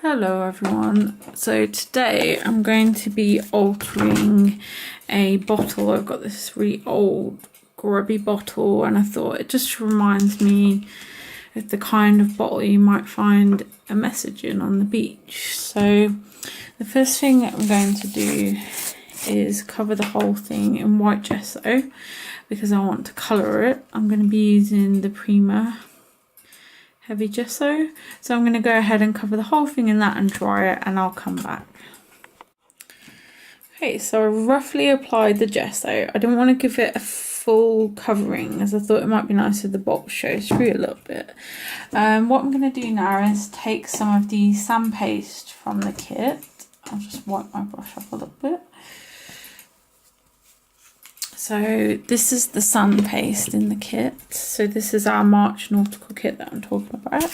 Hello everyone, so today I'm going to be altering a bottle. I've got this really old grubby bottle and I thought it just reminds me of the kind of bottle you might find a message in on the beach. So the first thing that I'm going to do is cover the whole thing in white gesso because I want to colour it. I'm going to be using the Prima heavy gesso, so I'm going to go ahead and cover the whole thing in that and dry it, and I'll come back. Okay, so I roughly applied the gesso. I didn't want to give it a full covering as I thought it might be nice if the box shows through a little bit. What I'm going to do now is take some of the sand paste from the kit. I'll just wipe my brush up a little bit. So this is the sand paste in the kit. So this is our March Nautical kit that I'm talking about.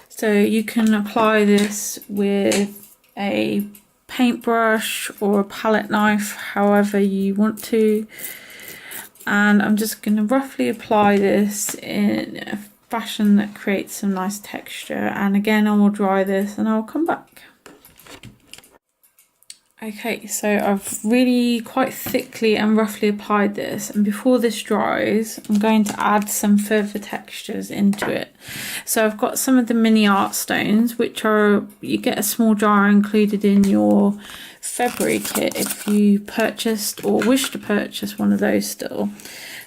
So you can apply this with a paintbrush or a palette knife, however you want to. And I'm just going to roughly apply this in a fashion that creates some nice texture. And again, I will dry this and I'll come back. Okay, so I've really quite thickly and roughly applied this, and before this dries I'm going to add some further textures into it. So I've got some of the mini art stones, which are, you get a small jar included in your February kit if you purchased or wish to purchase one of those still.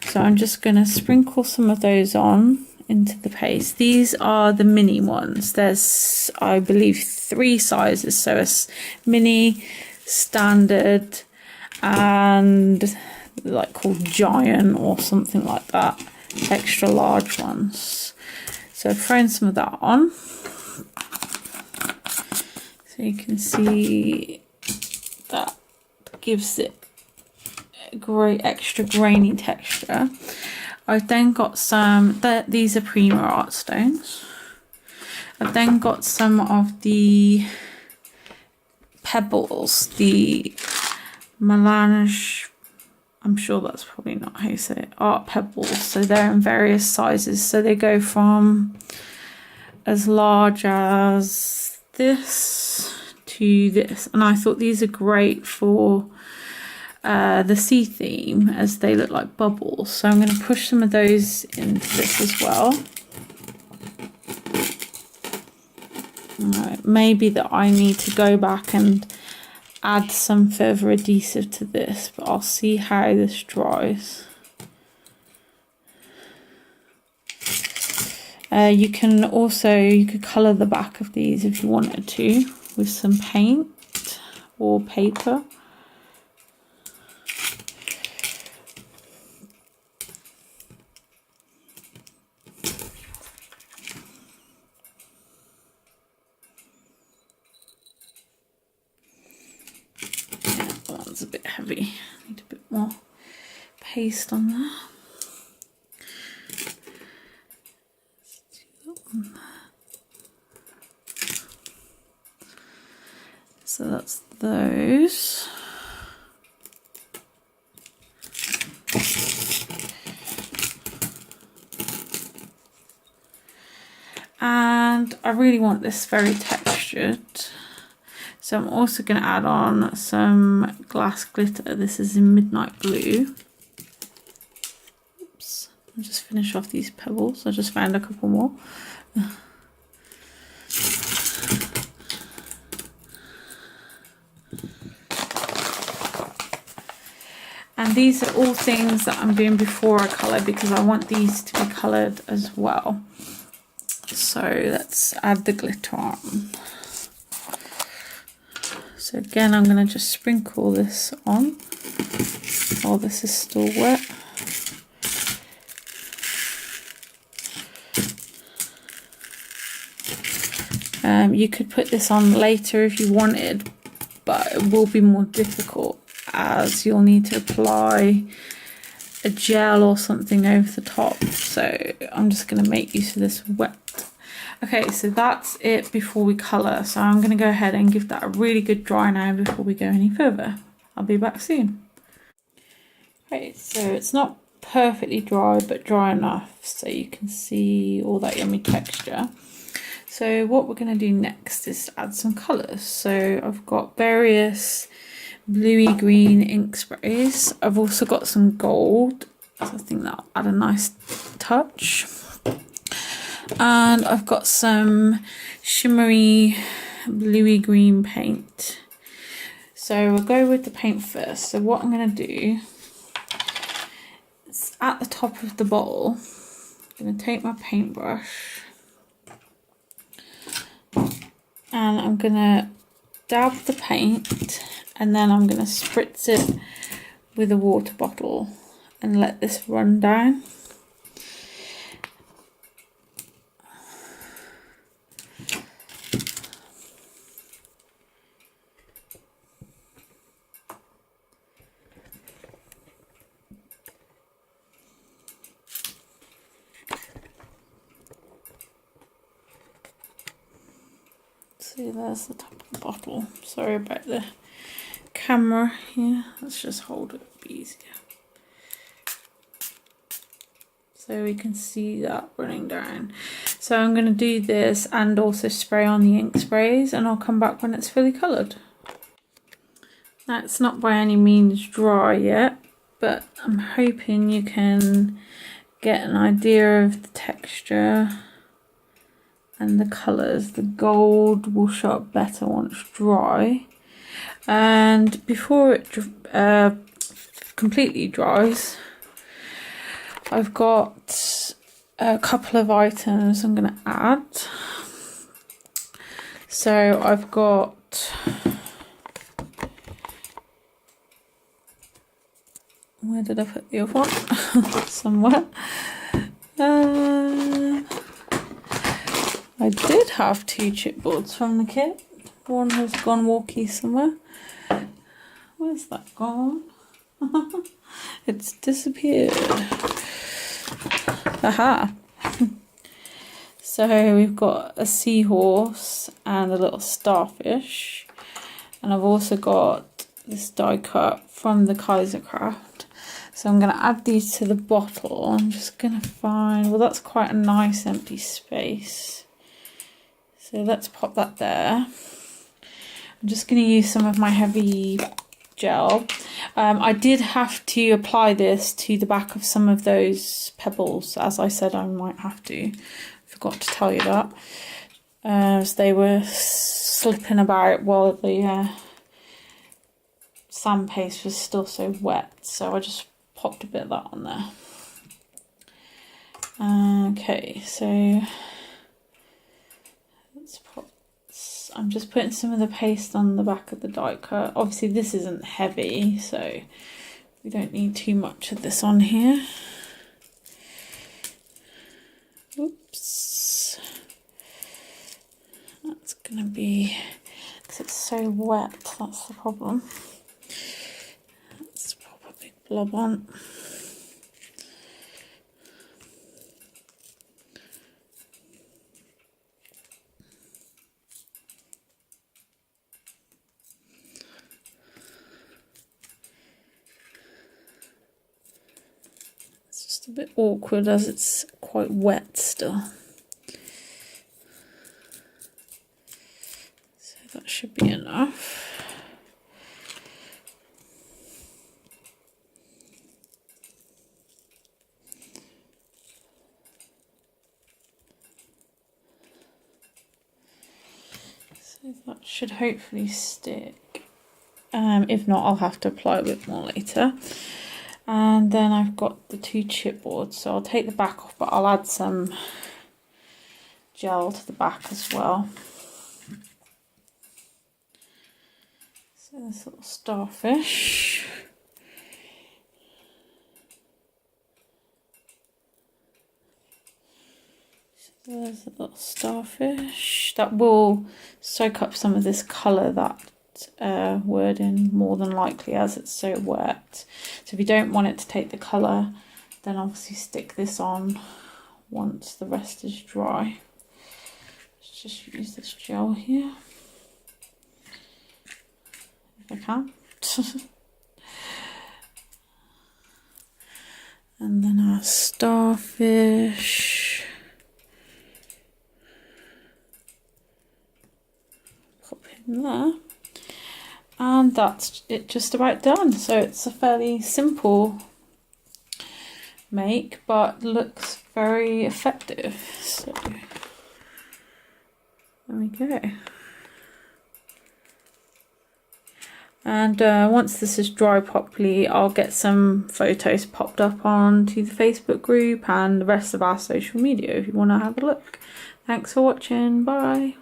So I'm just going to sprinkle some of those on into the paste. These are the mini ones. There's, I believe, 3 sizes, so it's mini, standard, and like called giant or something like that, extra large ones. So throwing some of that on, so you can see that gives it a great extra grainy texture. I've then got some, these are Prima art stones. I've then got some of the pebbles, the melange, I'm sure that's probably not how you say it, art pebbles. So they're in various sizes, so they go from as large as this to this, and I thought these are great for the sea theme as they look like bubbles. So I'm going to push some of those into this as well. Right, maybe that I need to go back and add some further adhesive to this, but I'll see how this dries. You can also, you could colour the back of these if you wanted to with some paint or paper. That's a bit heavy. Need a bit more paste on there. So that's those. And I really want this very textured. So I'm also going to add on some glass glitter. This is in Midnight Blue. Oops. I'll just finish off these pebbles. I just found a couple more. And these are all things that I'm doing before I colour because I want these to be coloured as well. So let's add the glitter on. So again, I'm going to just sprinkle this on while this is still wet. You could put this on later if you wanted, but it will be more difficult as you'll need to apply a gel or something over the top. So I'm just going to make use of this wet. Okay, so that's it before we colour. So I'm going to go ahead and give that a really good dry now before we go any further. I'll be back soon. Okay, so it's not perfectly dry, but dry enough so you can see all that yummy texture. So what we're going to do next is add some colours. So I've got various bluey green ink sprays. I've also got some gold, so I think that'll add a nice touch. And I've got some shimmery bluey green paint. So we'll go with the paint first. So what I'm going to do is at the top of the bowl, I'm going to take my paintbrush and I'm going to dab the paint, and then I'm going to spritz it with a water bottle and let this run down. See, there's the top of the bottle. Sorry about the camera here. Let's just hold it, it'll be easier. So we can see that running down. So I'm going to do this and also spray on the ink sprays, and I'll come back when it's fully coloured. Now it's not by any means dry yet, but I'm hoping you can get an idea of the texture and the colours. The gold will show up better once dry, and before it completely dries, I've got a couple of items I'm going to add. So I've got where did I put the other one? Somewhere. I did have 2 chipboards from the kit. One has gone walkie somewhere. Where's that gone? It's disappeared. Aha! So we've got a seahorse and a little starfish. And I've also got this die cut from the Kaiser Craft. So I'm going to add these to the bottle. I'm just going to find, well, that's quite a nice empty space. So let's pop that there. I'm just going to use some of my heavy gel. I did have to apply this to the back of some of those pebbles, as I said I might have to. Forgot to tell you that. As they were slipping about while the sand paste was still so wet, so I just popped a bit of that on there. Okay, so let's pop. I'm just putting some of the paste on the back of the die cut. Obviously this isn't heavy, so we don't need too much of this on here. Oops. That's gonna be, because it's so wet, that's the problem. Let's pop a big blob on. A bit awkward as it's quite wet still. So that should be enough. So that should hopefully stick. If not, I'll have to apply a bit more later. And then I've got the 2 chipboards, so I'll take the back off, but I'll add some gel to the back as well. So this little starfish. So there's a little starfish. That will soak up some of this colour, that wording, more than likely, as it's so wet. So if you don't want it to take the colour, then obviously stick this on once the rest is dry. Let's just use this gel here if I can. And then our starfish. pop in there. And that's it, just about done. So it's a fairly simple make, but looks very effective. So there we go. And once this is dry properly, I'll get some photos popped up onto the Facebook group and the rest of our social media if you want to have a look. Thanks for watching. Bye.